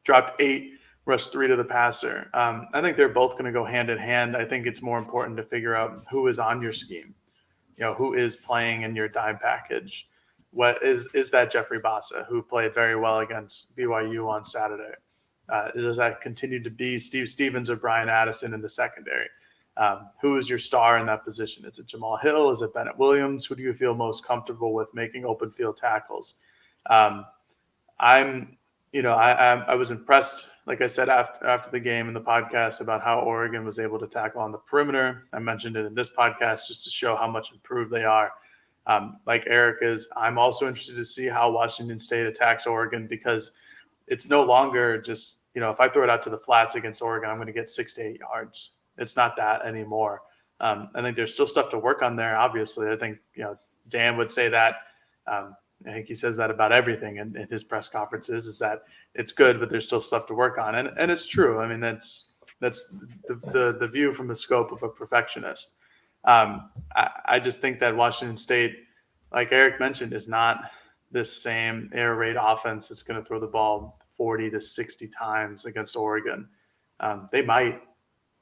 Speaker 3: dropped 8, rushed 3 to the passer. I think they're both going to go hand in hand. I think it's more important to figure out who is on your scheme, who is playing in your dime package. What is that Jeffrey Bassa, who played very well against BYU on Saturday? Does that continue to be Steve Stevens or Brian Addison in the secondary? Who is your star in that position? Is it Jamal Hill? Is it Bennett Williams? Who do you feel most comfortable with making open field tackles? I was impressed, like I said, after the game in the podcast, about how Oregon was able to tackle on the perimeter. I mentioned it in this podcast just to show how much improved they are. Like Erik is, I'm also interested to see how Washington State attacks Oregon, because it's no longer just, if I throw it out to the flats against Oregon, I'm going to get 6 to 8 yards. It's not that anymore. I think there's still stuff to work on there. Obviously, I think, Dan would say that. I think he says that about everything in his press conferences, is that it's good, but there's still stuff to work on. And it's true. I mean, that's the view from the scope of a perfectionist. I just think that Washington State, like Erik mentioned, is not this same air raid offense that's going to throw the ball 40 to 60 times against Oregon. They might,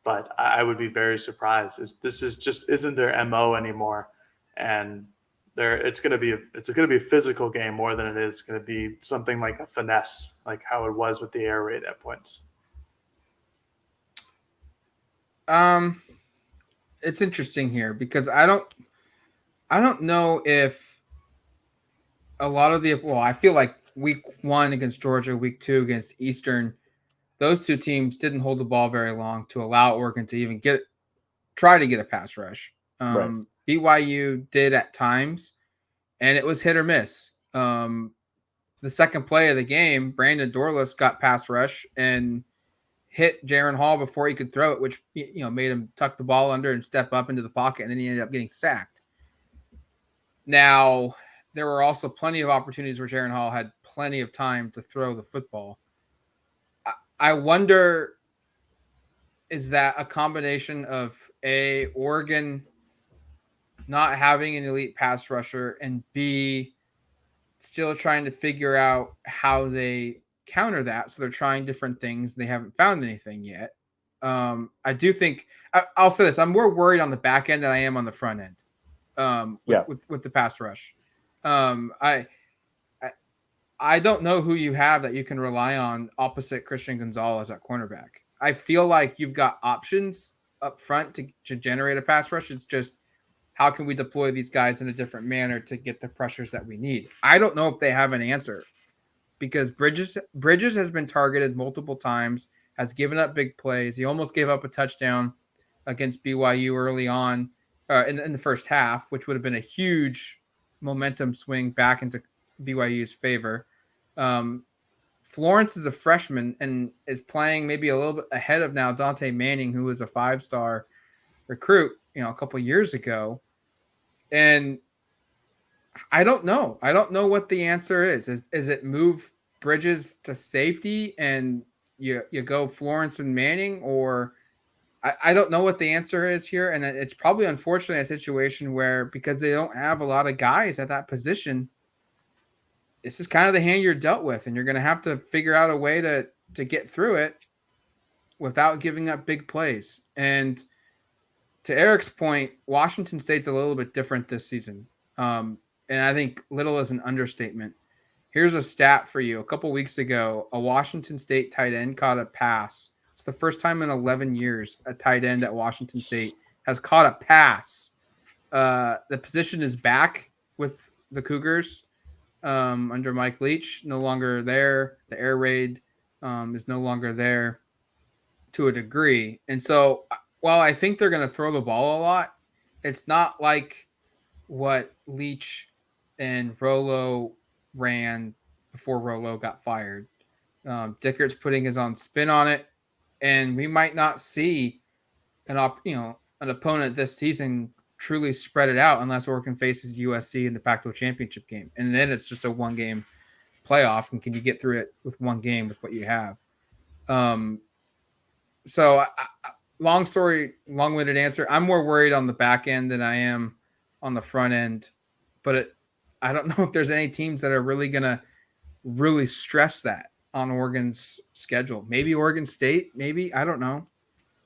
Speaker 3: but I would be very surprised. This isn't their MO anymore, and it's going to be a physical game more than it is going to be something like a finesse, like how it was with the air raid at points.
Speaker 1: It's interesting here, because I don't know if a lot of I feel like week 1 against Georgia, week 2 against Eastern, those 2 teams didn't hold the ball very long to allow Oregon to even try to get a pass rush.
Speaker 2: Right.
Speaker 1: BYU did at times, and it was hit or miss. The second play of the game, Brandon Dorlus got pass rush and hit Jaren Hall before he could throw it, which made him tuck the ball under and step up into the pocket, and then he ended up getting sacked. Now, there were also plenty of opportunities where Jaren Hall had plenty of time to throw the football. I wonder, is that a combination of A, Oregon not having an elite pass rusher, and B, still trying to figure out how they counter that? So they're trying different things. They haven't found anything yet. I do think I'll say this: I'm more worried on the back end than I am on the front end. With the pass rush, I don't know who you have that you can rely on opposite Christian Gonzalez at cornerback. I feel like you've got options up front to generate a pass rush. It's just how can we deploy these guys in a different manner to get the pressures that we need? I don't know if they have an answer because Bridges has been targeted multiple times, has given up big plays. He almost gave up a touchdown against BYU early on in the first half, which would have been a huge momentum swing back into BYU's favor. Florence is a freshman and is playing maybe a little bit ahead of now Dante Manning, who was a 5-star recruit, a couple years ago. And I don't know. I don't know what the answer is. Is it move Bridges to safety and you go Florence and Manning, or I don't know what the answer is here. And it's probably unfortunately a situation where because they don't have a lot of guys at that position, this is kind of the hand you're dealt with, and you're going to have to figure out a way to get through it without giving up big plays. And to Erik's point, Washington State's a little bit different this season. And I think little is an understatement. Here's a stat for you. A couple weeks ago, a Washington State tight end caught a pass. It's the first time in 11 years a tight end at Washington State has caught a pass. The position is back with the Cougars under Mike Leach, no longer there. The air raid is no longer there to a degree. And so while I think they're going to throw the ball a lot, it's not like what Leach and Rolo ran before Rolo got fired. Dickert's putting his own spin on it, and we might not see an opponent this season truly spread it out unless Oregon faces USC in the Pac-12 championship game. And then it's just a one-game playoff. And can you get through it with one game with what you have? So long story, long-winded answer. I'm more worried on the back end than I am on the front end. But I don't know if there's any teams that are really going to really stress that on Oregon's schedule. Maybe Oregon State, maybe. I don't know.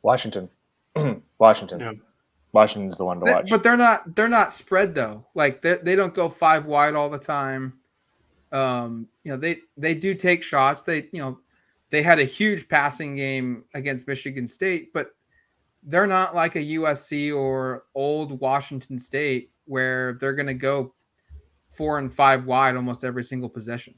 Speaker 2: Washington.
Speaker 3: Yeah.
Speaker 2: Washington's the one to watch.
Speaker 1: But they're not spread though. Like they don't go 5 wide all the time. They do take shots. They had a huge passing game against Michigan State, but they're not like a USC or old Washington State where they're going to go 4 and 5 wide almost every single possession.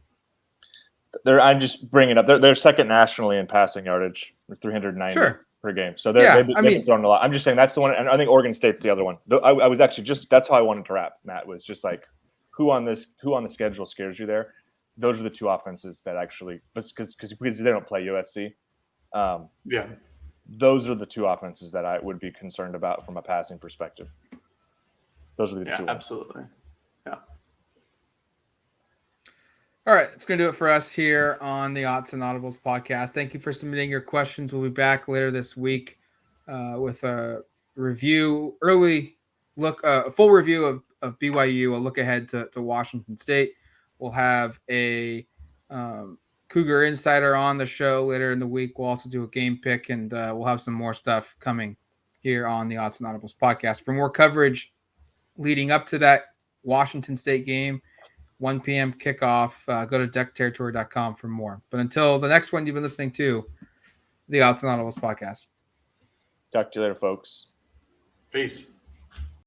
Speaker 2: I'm just bringing up. They're second nationally in passing yardage, 390 per game. So they've been throwing a lot. I'm just saying that's the one, and I think Oregon State's the other one. I was actually that's how I wanted to wrap. Matt was just like, who on the schedule scares you there? Those are the two offenses that actually because they don't play USC. Those are the two offenses that I would be concerned about from a passing perspective. Those are the two.
Speaker 3: Absolutely. Yeah.
Speaker 1: All right, that's going to do it for us here on the Autzen Audibles podcast. Thank you for submitting your questions. We'll be back later this week with a review, a full review of BYU, a look ahead to Washington State. We'll have a Cougar Insider on the show later in the week. We'll also do a game pick, and we'll have some more stuff coming here on the Autzen Audibles podcast. For more coverage leading up to that Washington State game, 1 p.m. kickoff. Go to deckterritory.com for more. But until the next one, you've been listening to the Autzen Audibles podcast.
Speaker 2: Talk to you later, folks.
Speaker 3: Peace.